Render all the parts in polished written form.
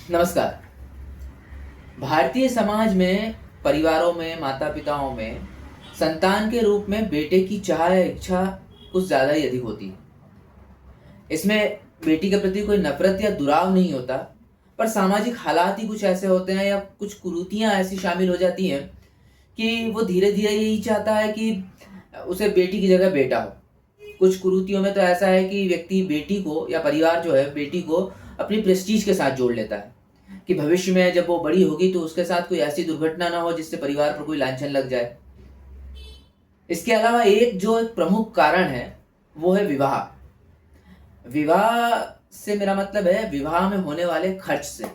नमस्कार। भारतीय समाज में, परिवारों में, माता-पिताओं में संतान के रूप में बेटे की चाह या इच्छा कुछ ज़्यादा ही अधिक होती है। इसमें बेटी के प्रति कोई नफ़रत या दुराव नहीं होता, पर सामाजिक हालात ही कुछ ऐसे होते हैं या कुछ कुरीतियाँ ऐसी शामिल हो जाती हैं कि वो धीरे-धीरे यही चाहता है कि उसे बेटी की जगह बेटा हो। कुछ कुरीतियों में तो ऐसा है कि व्यक्ति बेटी को या परिवार जो है बेटी को अपनी प्रेस्टीज के साथ जोड़ लेता है कि भविष्य में जब वो बड़ी होगी तो उसके साथ कोई ऐसी दुर्घटना ना हो जिससे परिवार पर कोई लांछन लग जाए। इसके अलावा एक प्रमुख कारण है वो है विवाह। विवाह से मेरा मतलब है विवाह में होने वाले खर्च से।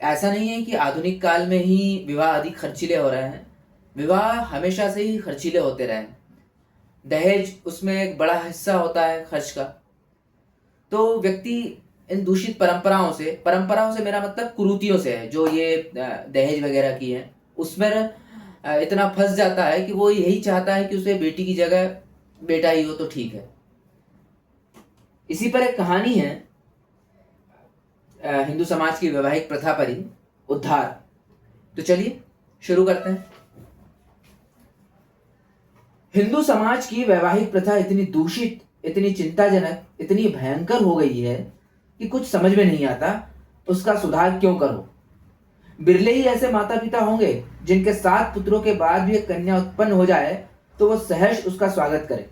ऐसा नहीं है कि आधुनिक काल में ही विवाह अधिक खर्चीले हो रहे हैं। विवाह हमेशा से ही खर्चीले होते रहे हैं। दहेज उसमें एक बड़ा हिस्सा होता है खर्च का। तो व्यक्ति इन दूषित परंपराओं से मेरा मतलब कुरीतियों से है, जो ये दहेज वगैरह की है, उसमें इतना फंस जाता है कि वो यही चाहता है कि उसे बेटी की जगह बेटा ही हो तो ठीक है। इसी पर एक कहानी है हिंदू समाज की वैवाहिक प्रथा पर ही, उद्धार। तो चलिए शुरू करते हैं। हिंदू समाज की वैवाहिक प्रथा इतनी दूषित, इतनी चिंताजनक, इतनी भयंकर हो गई है कि कुछ समझ में नहीं आता उसका सुधार क्यों करो। बिरले ही ऐसे माता पिता होंगे जिनके 7 पुत्रों के बाद भी एक कन्या उत्पन्न हो जाए तो वो सहर्ष उसका स्वागत करे।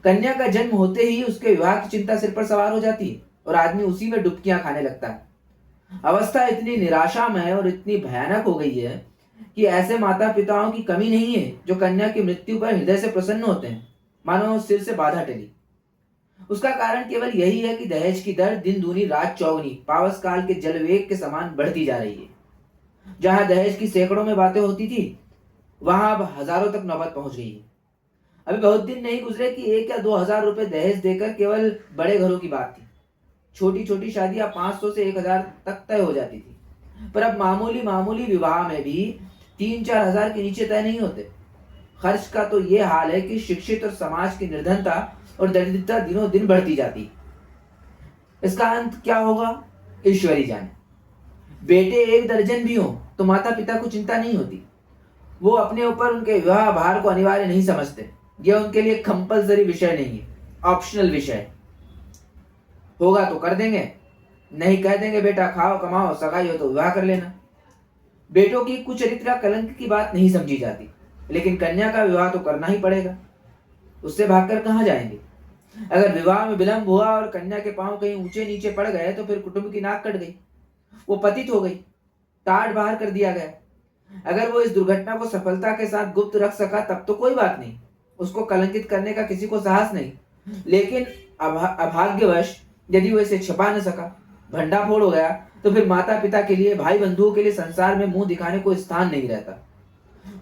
कन्या का जन्म होते ही उसके विवाह की चिंता सिर पर सवार हो जाती है और आदमी उसी में डुबकियां खाने लगता है। अवस्था इतनी निराशामय और इतनी भयानक हो गई है कि ऐसे माता पिताओं की कमी नहीं है जो कन्या की मृत्यु पर हृदय से प्रसन्न होते हैं, मानो सिर से बाधा टली। उसका कारण केवल यही है कि दहेज की दर दिन दूनी रात चौगनी पावस काल के जलवेग के समान बढ़ती जा रही है। जहां दहेज की सैकड़ों में बातें होती थी, वहां अब हजारों तक नौबत पहुंच गई है। अभी बहुत दिन नहीं गुजरे कि 1 या 2 हजार रुपए दहेज देकर केवल बड़े घरों की बात थी। छोटी छोटी शादियां 500 से 1 हजार तक तय हो जाती थी, पर अब मामूली मामूली विवाह में भी 3-4 हजार के नीचे तय नहीं होते। खर्च का तो ये हाल है कि शिक्षित और समाज की निर्धनता और दरिद्रता दिनों दिन बढ़ती जाती है। इसका अंत क्या होगा, ईश्वर ही जाने। बेटे 1 दर्जन भी हो तो माता पिता को चिंता नहीं होती। वो अपने ऊपर उनके विवाह भार को अनिवार्य नहीं समझते। यह उनके लिए कंपलसरी विषय नहीं है, ऑप्शनल विषय है। होगा तो कर देंगे, नहीं कह देंगे बेटा खाओ कमाओ, सगाई हो तो विवाह कर लेना। बेटों की कुचरित्रा कलंक की बात नहीं समझी जाती, लेकिन कन्या का विवाह तो करना ही पड़ेगा। उससे भागकर कहाँ जाएंगे। अगर विवाह में विलंब हुआ और कन्या के पांव कहीं ऊंचे नीचे पड़ गए तो फिर कुटुंब की नाक कट गई, वो पतित हो गई, टाट बाहर कर दिया गया। अगर वो इस दुर्घटना को सफलता के साथ गुप्त रख सका तब तो कोई बात नहीं, उसको कलंकित करने का किसी को साहस नहीं। लेकिन अभाग्यवश यदि वो इसे छिपा न सका, भंडाफोड़ हो गया, तो फिर माता पिता के लिए, भाई बंधुओं के लिए संसार में मुंह दिखाने को स्थान नहीं रहता।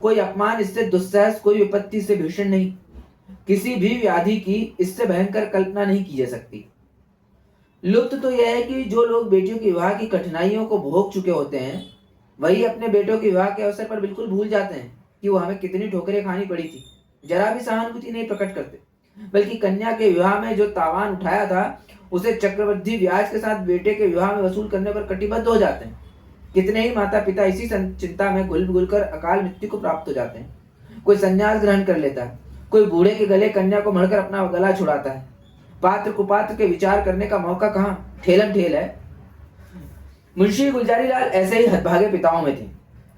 कोई अपमान इससे दुस्सह, कोई विपत्ति से भीषण नहीं, किसी भी व्याधि की इससे भयंकर कल्पना नहीं की जा सकती। लुप्त तो यह है कि जो लोग बेटियों के विवाह की कठिनाइयों को भोग चुके होते हैं, वही अपने बेटों के विवाह के अवसर पर बिल्कुल भूल जाते हैं कि वो हमें कितनी ठोकरें खानी पड़ी थी। जरा भी सहानुभूति नहीं प्रकट करते, बल्कि कन्या के विवाह में जो तावान उठाया था उसे चक्रवृद्धि ब्याज के साथ बेटे के विवाह में वसूल करने पर कटिबद्ध हो जाते हैं। कितने ही माता पिता इसी चिंता में घुल कर अकाल मृत्यु को प्राप्त हो जाते हैं। कोई संन्यास ग्रहण कर लेता है, कोई बूढ़े के गले कन्या को मढ़कर अपना गला छुड़ाता है। पात्र कुपात्र के विचार करने का मौका कहाँ, ठेलम ठेल है। मुंशी गुलजारी लाल ऐसे ही हतभागे पिताओं में थे।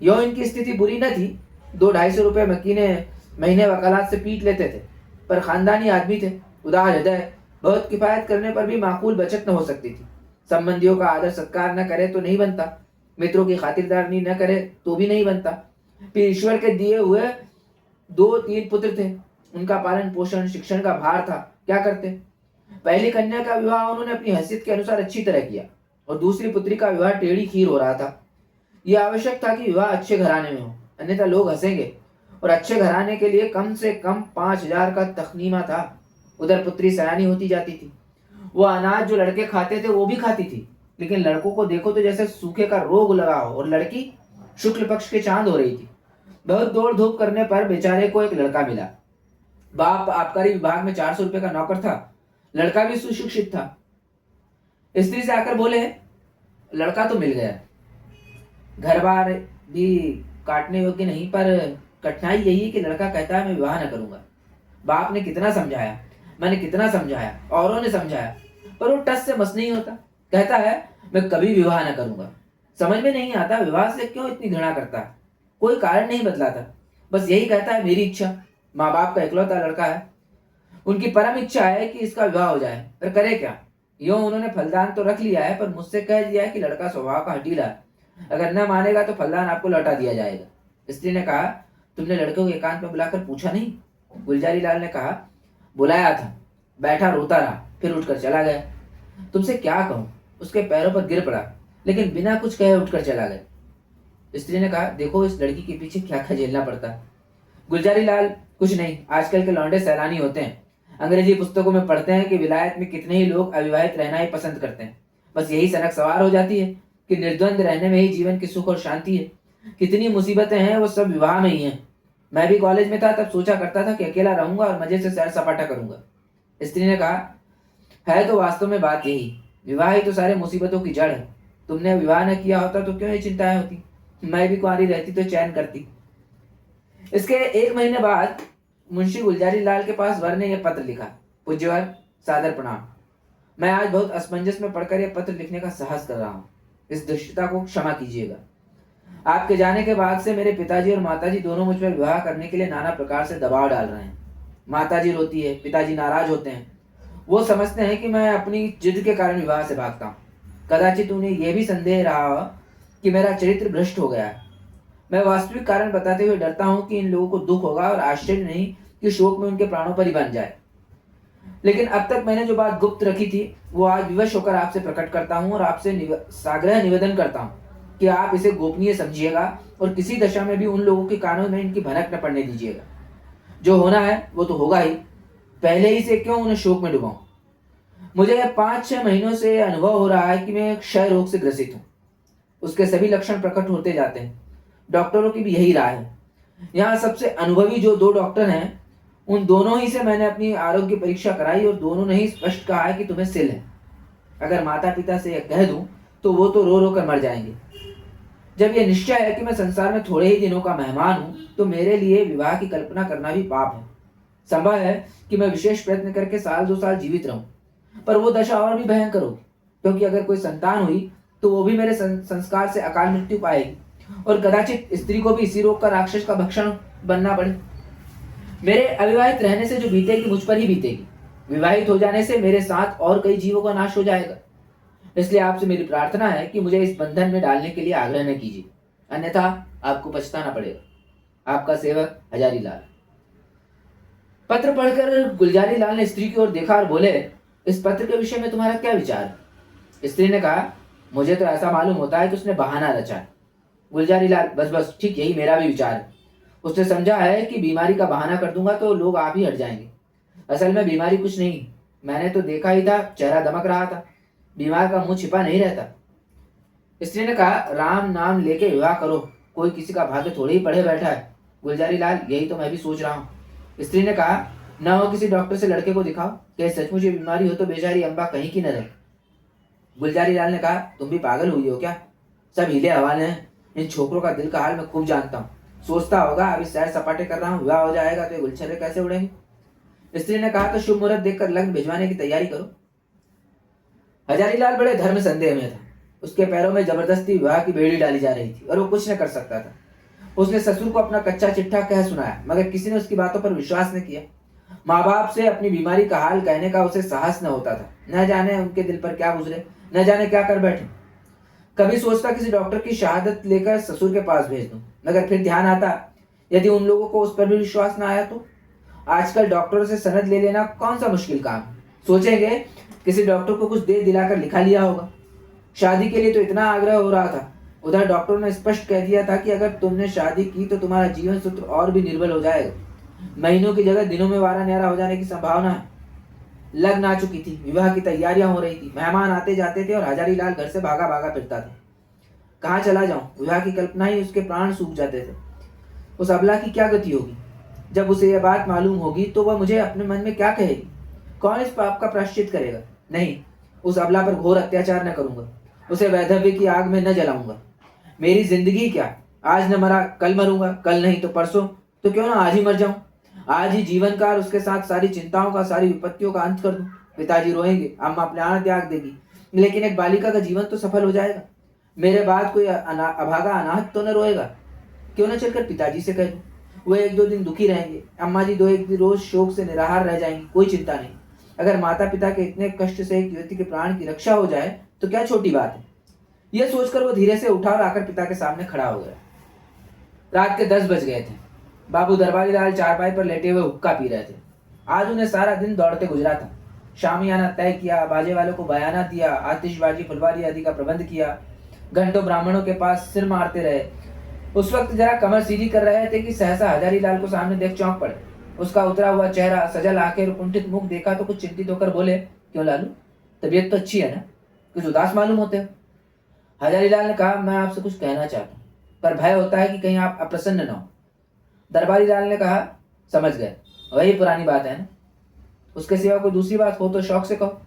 यो इनकी स्थिति बुरी न थी, 200-250 रुपए मकीने महीने वकालत से पीट लेते थे, पर खानदानी आदमी थे, उदार हृदय। बहुत किफायत करने पर भी माकूल बचत न हो सकती थी। संबंधियों का आदर सत्कार न करे तो नहीं बनता, मित्रों की खातिरदारी न करे तो भी नहीं बनता। फिर ईश्वर के दिए हुए 2-3 पुत्र थे, उनका पालन पोषण शिक्षण का भार था, क्या करते। पहली कन्या का विवाह उन्होंने अपनी हैसियत के अनुसार अच्छी तरह किया और दूसरी पुत्री का विवाह टेढ़ी खीर हो रहा था। यह आवश्यक था कि विवाह अच्छे घराने में हो, अन्यथा लोग हंसेंगे, और अच्छे घराने के लिए कम से कम 5,000 का तखनीमा था। उधर पुत्री सयानी होती जाती थी। वो अनाज जो लड़के खाते थे वो भी खाती थी, लेकिन लड़कों को देखो तो जैसे सूखे का रोग लगा हो, और लड़की शुक्ल पक्ष के चांद हो रही थी। बहुत दौड़ धूप करने पर बेचारे को एक लड़का मिला। बाप आबकारी विभाग में 400 रुपए का नौकर था, लड़का भी सुशिक्षित था। स्त्री से आकर बोले, लड़का तो मिल गया, घर बार भी काटने योग्य नहीं, पर कठिनाई यही है कि लड़का कहता है मैं विवाह न करूंगा। बाप ने कितना समझाया, मैंने कितना समझाया, औरों ने समझाया, पर वो टस से मस नहीं होता। कहता है मैं कभी विवाह न करूंगा। समझ में नहीं आता विवाह से क्यों इतनी घृणा करता है। कोई कारण नहीं बतलाता, बस यही कहता है मेरी इच्छा। माँ बाप का इकलौता लड़का है, उनकी परम इच्छा है कि इसका विवाह हो जाए, पर करे क्या। यूं उन्होंने फलदान तो रख लिया है, पर मुझसे कह दिया है कि लड़का स्वभाव का हठीला है, अगर न मानेगा तो फलदान आपको लौटा दिया जाएगा। स्त्री ने कहा तुमने लड़के को एकांत में बुलाकर पूछा नहीं? गुलजारी लाल ने कहा बुलाया था, बैठा रोता रहा, फिर उठकर चला गया। तुमसे क्या कहूं, उसके पैरों पर गिर पड़ा, लेकिन बिना कुछ कहे उठकर चला गया। स्त्री ने कहा देखो इस लड़की के पीछे क्या खजेलना पड़ता है। गुलजारी लाल कुछ नहीं, आजकल के लौंडे सैलानी होते हैं, अंग्रेजी पुस्तकों में पढ़ते हैं कि विलायत में कितने ही लोग अविवाहित रहना ही पसंद करते हैं। बस यही सनक सवार हो जाती है कि निर्द्वंद रहने में ही जीवन की सुख और शांति है। कितनी मुसीबतें हैं वो सब विवाह में ही हैं। मैं भी कॉलेज में था तब सोचा करता था कि अकेला रहूंगा और मजे से सैर सपाटा करूंगा। स्त्री ने कहा है तो वास्तव में बात यही, विवाह ही तो सारे मुसीबतों की जड़ है। तुमने विवाह न किया होता तो क्यों ये चिंताएं होती, मैं भी कुंवारी रहती तो चैन करती। इसके 1 महीने बाद मुंशी गुलजारी लाल के पास वर ने यह पत्र लिखा। पूज्यवर, सादर प्रणाम। मैं आज बहुत असमंजस में पढ़कर यह पत्र लिखने का साहस कर रहा हूँ, इस दुष्टता को क्षमा कीजिएगा। आपके जाने के बाद से मेरे पिताजी और माताजी दोनों मुझ पर विवाह करने के लिए नाना प्रकार से दबाव डाल रहे हैं। माताजी रोती है, पिताजी नाराज होते हैं। वो समझते हैं कि मैं अपनी जिद के कारण विवाह से भागता हूँ। कदाचित उन्हें यह भी संदेह रहा कि मेरा चरित्र भ्रष्ट हो गया है। मैं वास्तविक कारण बताते हुए डरता हूं कि इन लोगों को दुख होगा और आश्चर्य नहीं कि शोक में उनके प्राणों पर ही बन जाए। लेकिन अब तक मैंने जो बात गुप्त रखी थी वो आज विवश होकर आपसे प्रकट करता हूं और आपसे साग्रह निवेदन करता हूं कि आप इसे गोपनीय समझिएगा और किसी दशा में भी उन लोगों के कानों में इनकी भनक न पड़ने दीजिएगा। जो होना है वो तो होगा ही, पहले ही से क्यों उन्हें शोक में डुबाऊं। मुझे 5-6 महीनों से अनुभव हो रहा है कि मैं क्षय रोग से ग्रसित हूँ। उसके सभी लक्षण प्रकट होते जाते हैं। डॉक्टरों की भी यही राय है। यहाँ सबसे अनुभवी जो 2 डॉक्टर हैं उन दोनों ही से मैंने अपनी आरोग्य परीक्षा कराई और दोनों ने ही स्पष्ट कहा है कि तुम्हें सिल है। अगर माता पिता से यह कह दूं तो वो तो रो रो कर मर जाएंगे। जब यह निश्चय है कि मैं संसार में थोड़े ही दिनों का मेहमान हूं तो मेरे लिए विवाह की कल्पना करना भी पाप है। संभव है कि मैं विशेष प्रयत्न करके 1-2 साल जीवित रहूं, पर वो दशा और भी भयंकर होगी, क्योंकि अगर कोई संतान हुई तो वो भी मेरे संस्कार से अकाल मृत्यु पाएगी और कदाचित स्त्री को भी इसी रोग का राक्षस का भक्षण बनना पड़े। मेरे अविवाहित रहने से जो बीतेगी मुझ पर ही बीतेगी। विवाहित हो जाने से मेरे साथ और कई जीवों का नाश हो जाएगा। इसलिए आपसे मेरी प्रार्थना है कि मुझे इस बंधन में डालने के लिए आग्रह न कीजिए, अन्यथा आपको पछताना पड़ेगा। आपका सेवक हजारी लाल। पत्र पढ़कर गुलजारी लाल ने स्त्री की ओर देखा और बोले इस पत्र के विषय में तुम्हारा क्या विचार है? स्त्री ने कहा मुझे तो ऐसा मालूम होता है कि उसने बहाना रचा है। गुलजारी लाल बस बस ठीक यही मेरा भी विचार है। उसने समझा है कि बीमारी का बहाना कर दूंगा तो लोग आप ही हट जाएंगे। असल में बीमारी कुछ नहीं, मैंने तो देखा ही था, चेहरा दमक रहा था, बीमार का मुंह छिपा नहीं रहता। स्त्री ने कहा राम नाम लेके विवाह करो, कोई किसी का भाग्य थोड़े ही पढ़े बैठा है। गुलजारी लाल यही तो मैं भी सोच रहा हूँ। स्त्री ने कहा न हो किसी डॉक्टर से लड़के को दिखाओ, क्या सचमुच ये बीमारी हो तो बेचारी अम्बा कहीं की न रहे। गुलजारी लाल ने कहा तुम भी पागल हुई हो क्या? सब हीले हवाले हैं। इन छोकरों का दिल का हाल मैं खूब जानता हूँ। सोचता होगा अभी सैर सपाटे कर रहा हूँ, विवाह हो जाएगा तो ये गुलछर्रे कैसे उड़ेंगे। स्त्री ने कहा तो शुभ मुहूर्त देखकर लग्न भिजवाने की तैयारी करो। हजारी लाल बड़े धर्म संदेह में था। उसके पैरों में जबरदस्ती विवाह की बेड़ी डाली जा रही थी और वो कुछ न कर सकता था। उसने ससुर को अपना कच्चा चिट्ठा कह सुनाया, मगर किसी ने उसकी बातों पर विश्वास न किया। माँ बाप से अपनी बीमारी का हाल कहने का उसे साहस न होता था। न जाने उनके दिल पर क्या गुजरे, न जाने क्या कर बैठे। कभी सोचता किसी डॉक्टर की शहादत लेकर ससुर के पास भेज दूं, मगर फिर ध्यान आता यदि उन लोगों को उस पर भी विश्वास न आया तो। आजकल डॉक्टरों से सनद ले लेना कौन सा मुश्किल काम। सोचेंगे किसी डॉक्टर को कुछ दे दिलाकर लिखा लिया होगा। शादी के लिए तो इतना आग्रह हो रहा था, उधर डॉक्टरों ने स्पष्ट कह दिया था कि अगर तुमने शादी की तो तुम्हारा जीवन सूत्र और भी निर्बल हो जाएगा। महीनों की जगह दिनों में वारा न्यारा हो जाने की संभावना है। लग्न आ चुकी थी, विवाह की तैयारियां हो रही थी, मेहमान आते जाते थे और हजारी लाल घर से भागा भागा फिरता था। कहाँ चला जाऊं, विवाह की कल्पना ही उसके प्राण सूख जाते थे। उस अबला की क्या गति होगी? जब उसे यह बात मालूम होगी तो वह मुझे अपने मन में क्या कहेगी? कौन इस पाप का प्रायश्चित करेगा? नहीं, उस अबला पर घोर अत्याचार न करूंगा। उसे वैधव्य की आग में न जलाऊंगा। मेरी जिंदगी क्या, आज न मरा कल मरूंगा, कल नहीं तो परसों, तो क्यों ना आज ही मर जाऊं। आज ही जीवन का और उसके साथ सारी चिंताओं का, सारी विपत्तियों का अंत कर दूं। पिताजी रोएंगे, अम्मा प्राण त्याग देगी, लेकिन एक बालिका का जीवन तो सफल हो जाएगा। मेरे बाद कोई अभागा अनाथ तो न रोएगा। क्यों न चलकर पिताजी से कह दूं। वो एक दो दिन दुखी रहेंगे, अम्मा जी दो एक दिन रोज शोक से निराहार रह जाएंगी, कोई चिंता नहीं। अगर माता पिता के इतने कष्ट से एक युवती के प्राण की रक्षा हो जाए तो क्या छोटी बात है। यह सोचकर वो धीरे से उठा और आकर पिता के सामने खड़ा हो गया। रात के 10 बज गए थे। बाबू दरबारी लाल चारपाई पर लेटे हुए हुक्का पी रहे थे। आज उन्हें सारा दिन दौड़ते गुजरा था। शामियाना तय किया, बाजे वालों को बयाना दिया, आतिशबाजी फुलवारी आदि का प्रबंध किया, घंटों ब्राह्मणों के पास सिर मारते रहे। उस वक्त जरा कमर सीधी कर रहे थे कि सहसा हजारी लाल को सामने देख चौंक पड़े। उसका उतरा हुआ चेहरा, सजल आंखें और कुंठित मुख देखा तो कुछ चिंतित होकर बोले, क्यों लालू, तबीयत तो अच्छी है ना, कुछ उदास मालूम होते हो। हजारी लाल ने कहा, मैं आपसे कुछ कहना चाहता हूँ, पर भय होता है कि कहीं आप अप्रसन्न न हो। दरबारी लाल ने कहा, समझ गए, वही पुरानी बात है ना, उसके सिवा कोई दूसरी बात हो तो शौक से कहो।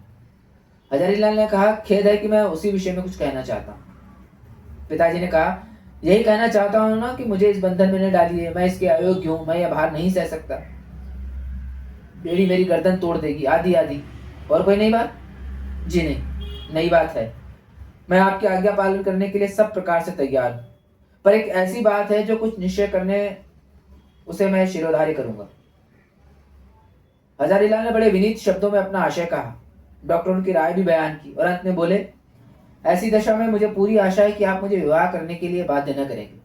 हजारी लाल ने कहा, खेद है कि मैं उसी विषय में कुछ कहना चाहता हूँ। पिताजी ने कहा, यही कहना चाहता हूँ ना कि मुझे इस बंधन में न डालिए, मैं इसके अयोग्य हूँ, मैं यह भार नहीं सह सकता। बेड़ी मेरी गर्दन तोड़ देगी, आदि आदि। और कोई नई बात? जी नहीं, नई बात है। मैं आपकी आज्ञा पालन करने के लिए सब प्रकार से तैयार हूँ, पर एक ऐसी बात है जो कुछ निश्चय करने उसे मैं शिरोधार्य करूंगा। हजारीलाल ने बड़े विनीत शब्दों में अपना आशय कहा, डॉक्टरों की राय भी बयान की और अंत में बोले, ऐसी दशा में मुझे पूरी आशा है कि आप मुझे विवाह करने के लिए बाध्य न करेंगे।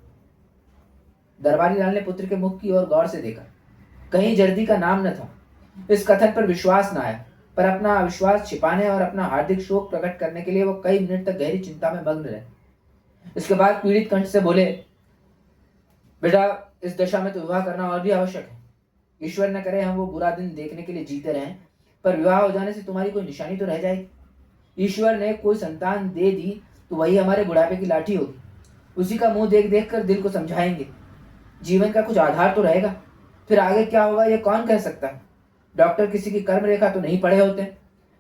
दरबारी लाल ने पुत्र के मुख की ओर गौर से देखा। कहीं जर्दी का नाम न था। इस कथन पर विश्वास न आया, पर अपना अविश्वास छिपाने और अपना हार्दिक शोक प्रकट करने के लिए वो कई मिनट तक गहरी चिंता में मग्न रहे। इसके बाद पीड़ित कंठ से बोले, बेटा, इस दशा में तो विवाह करना और भी आवश्यक है। ईश्वर न करे हम वो बुरा दिन देखने के लिए जीते रहें, पर विवाह हो जाने से तुम्हारी कोई निशानी तो रह जाएगी। ईश्वर ने कोई संतान दे दी तो वही हमारे बुढ़ापे की लाठी होगी। उसी का मुंह देख देख कर दिल को समझाएंगे। जीवन का कुछ आधार तो रहेगा, फिर आगे क्या होगा ये कौन कह सकता है। डॉक्टर किसी की कर्म रेखा तो नहीं पढ़े होते।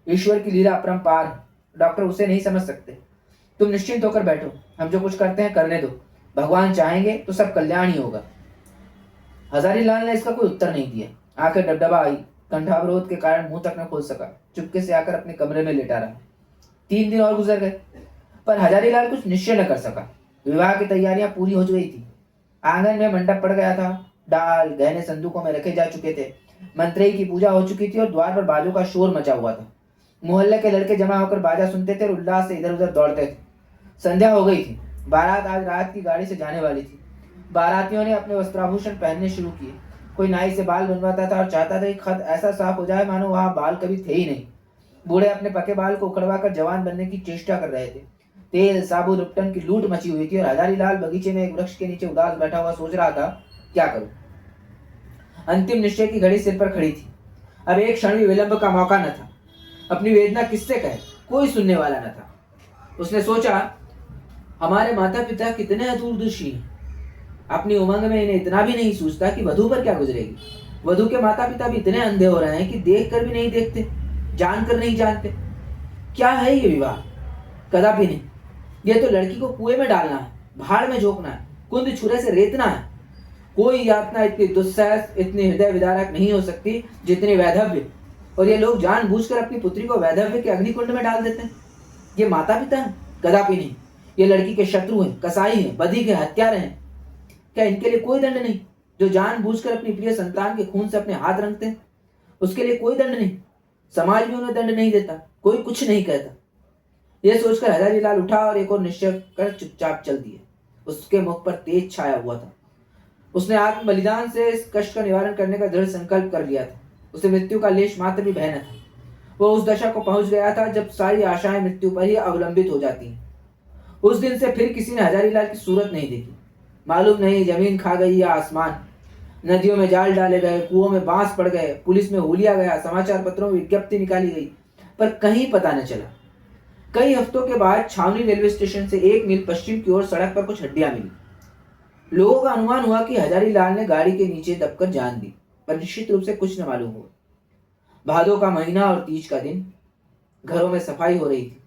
ईश्वर की लीला अपरंपार है, डॉक्टर उसे नहीं समझ सकते। तुम निश्चिंत होकर बैठो, हम जो कुछ करते हैं करने दो, भगवान चाहेंगे तो सब कल्याण ही होगा। हजारीलाल ने इसका कोई उत्तर नहीं दिया। आंखें डबडबा आई, कंठावरोध के कारण मुंह तक न खोल सका। चुपके से आकर अपने कमरे में लेटा रहा। 3 दिन और गुजर गए, पर हजारीलाल कुछ निश्चय न कर सका। विवाह की तैयारियां पूरी हो गई थी। आंगन में मंडप पड़ गया था, डाल गहने संदूकों में रखे जा चुके थे, मंत्रेई की पूजा हो चुकी थी और द्वार पर बाजों का शोर मचा हुआ था। मोहल्ले के लड़के जमा होकर बाजा सुनते थे और उल्लास से इधर उधर दौड़ते थे। संध्या हो गई थी। बारात आज रात की गाड़ी से जाने वाली थी। बारातियों ने अपने वस्त्राभूषण पहनने शुरू किए। कोई नाई से बाल बनवाता था और चाहता था कि खत ऐसा साफ हो जाए मानो वहां बाल कभी थे ही नहीं। बूढ़े अपने पके बाल को उखड़वा कर जवान बनने की चेष्टा कर रहे थे। तेल साबुन उपटन की लूट मची हुई थी और हजारीलाल बगीचे में एक वृक्ष के नीचे उदास बैठा हुआ सोच रहा था, क्या करूं। अंतिम निश्चय की घड़ी सिर पर खड़ी थी। अब एक क्षण भी विलंब का मौका न था। अपनी वेदना किससे कहे, कोई सुनने वाला न था। उसने सोचा, हमारे माता पिता कितने अदूरदर्शी हैं। अपनी उमंग में इन्हें इतना भी नहीं सोचता कि वधु पर क्या गुजरेगी। वधु के माता पिता भी इतने अंधे हो रहे हैं कि देख कर भी नहीं देखते, जानकर नहीं जानते। क्या है ये विवाह? कदापि नहीं। यह तो लड़की को कुएं में डालना है, भाड़ में झोंकना है, कुंद छुरे से रेतना है। कोई यातना इतनी दुस्सह, इतनी हृदय विदारक नहीं हो सकती जितनी वैधव्य। और ये लोग जानबूझकर अपनी पुत्री को वैधव्य के अग्निकुंड में डाल देते हैं। ये माता पिता हैं? कदापि नहीं। ये लड़की के शत्रु हैं, कसाई हैं, बदी के हत्यारे हैं। क्या इनके लिए कोई दंड नहीं? जो जानबूझकर अपनी प्रिय संतान के खून से अपने हाथ रंगते हैं, उसके लिए कोई दंड नहीं। समाज भी उन्हें दंड नहीं देता, कोई कुछ नहीं कहता। यह सोचकर हजारीलाल उठा और एक और निश्चय कर चुपचाप चल दिए। उसके मुख पर तेज छाया हुआ था। उसने आत्म बलिदान से इस कष्ट का निवारण करने का दृढ़ संकल्प कर लिया था। उसे मृत्यु का लेश मात्र भी भय न था। वो उस दशा को पहुंच गया था जब सारी आशाएं मृत्यु पर ही अवलंबित हो जाती हैं। उस दिन से फिर किसी ने हजारीलाल की सूरत नहीं देखी। मालूम नहीं जमीन खा गई या आसमान। नदियों में जाल डाले गए, कुओं में बांस पड़ गए, पुलिस में हुलिया गया, समाचार पत्रों में विज्ञप्ति निकाली गई, पर कहीं पता न चला। कई हफ्तों के बाद छावनी रेलवे स्टेशन से 1 मील पश्चिम की ओर सड़क पर कुछ हड्डियां मिली। लोगों का अनुमान हुआ कि हजारीलाल ने गाड़ी के नीचे दबकर जान दी, पर निश्चित रूप से कुछ न मालूम हुआ। भादों का महीना और तीज का दिन। घरों में सफाई हो रही थी।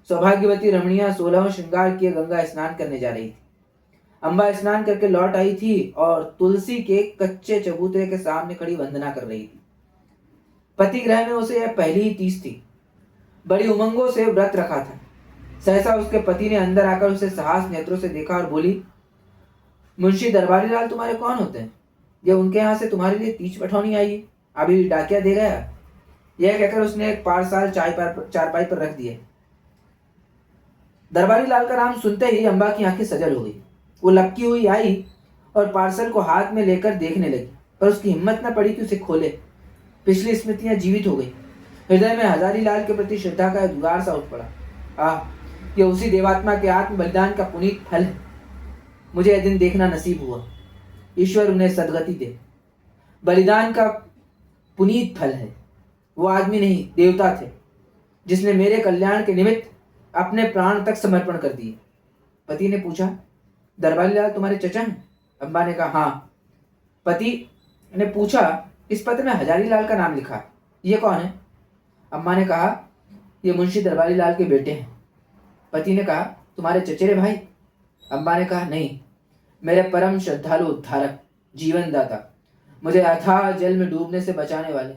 सौभाग्यवती रमणियां 16वें श्रृंगार किए गंगा स्नान करने जा रही थी। अम्बा स्नान करके लौट आई थी और तुलसी के कच्चे चबूतरे के सामने खड़ी वंदना कर रही थी। पति गृह में उसे यह पहली ही तीज थी। बड़ी उमंगों से व्रत रखा था। सहसा उसके पति ने अंदर आकर उसे साहस नेत्रों से देखा और बोली, मुंशी दरबारी लाल तुम्हारे कौन होते हैं? ये उनके यहाँ से तुम्हारे लिए तीज पठौनी आई है, अभी डाकिया दे गया। यह कहकर उसने एक पारसाल चारपाई पर रख दिए। दरबारी लाल का नाम सुनते ही अम्बा की आंखें सजल हो गई। वो लपकी हुई आई और पार्सल को हाथ में लेकर देखने लगी, पर उसकी हिम्मत न पड़ी कि उसे खोले। पिछली स्मृतियां जीवित हो गई। हृदय में हजारी लाल के प्रति श्रद्धा का उद्गार सा उठ पड़ा। यह उसी देवात्मा के आत्म बलिदान का पुनीत फल है। मुझे यह दिन देखना नसीब हुआ। ईश्वर उन्हें सदगति दे। बलिदान का पुनीत फल है। वो आदमी नहीं, देवता थे, जिसने मेरे कल्याण के निमित्त अपने प्राण तक समर्पण कर दिए। पति ने पूछा, दरबारी लाल तुम्हारे चचा हैं? अम्बा ने कहा, हाँ। पति ने पूछा, इस पत्र में हजारी लाल का नाम लिखा, ये कौन है? अम्मा ने कहा, ये मुंशी दरबारी लाल के बेटे हैं। पति ने कहा, तुम्हारे चचेरे भाई? अम्बा ने कहा, नहीं, मेरे परम श्रद्धालु उद्धारक, जीवन दाता, मुझे अथाह जल में डूबने से बचाने वाले,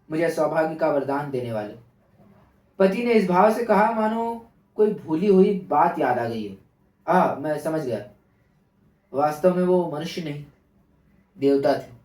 मुझे सौभाग्य का वरदान देने वाले। पति ने इस भाव से कहा मानो कोई भूली हुई बात याद आ गई है। मैं समझ गया। वास्तव में वो मनुष्य नहीं, देवता थे।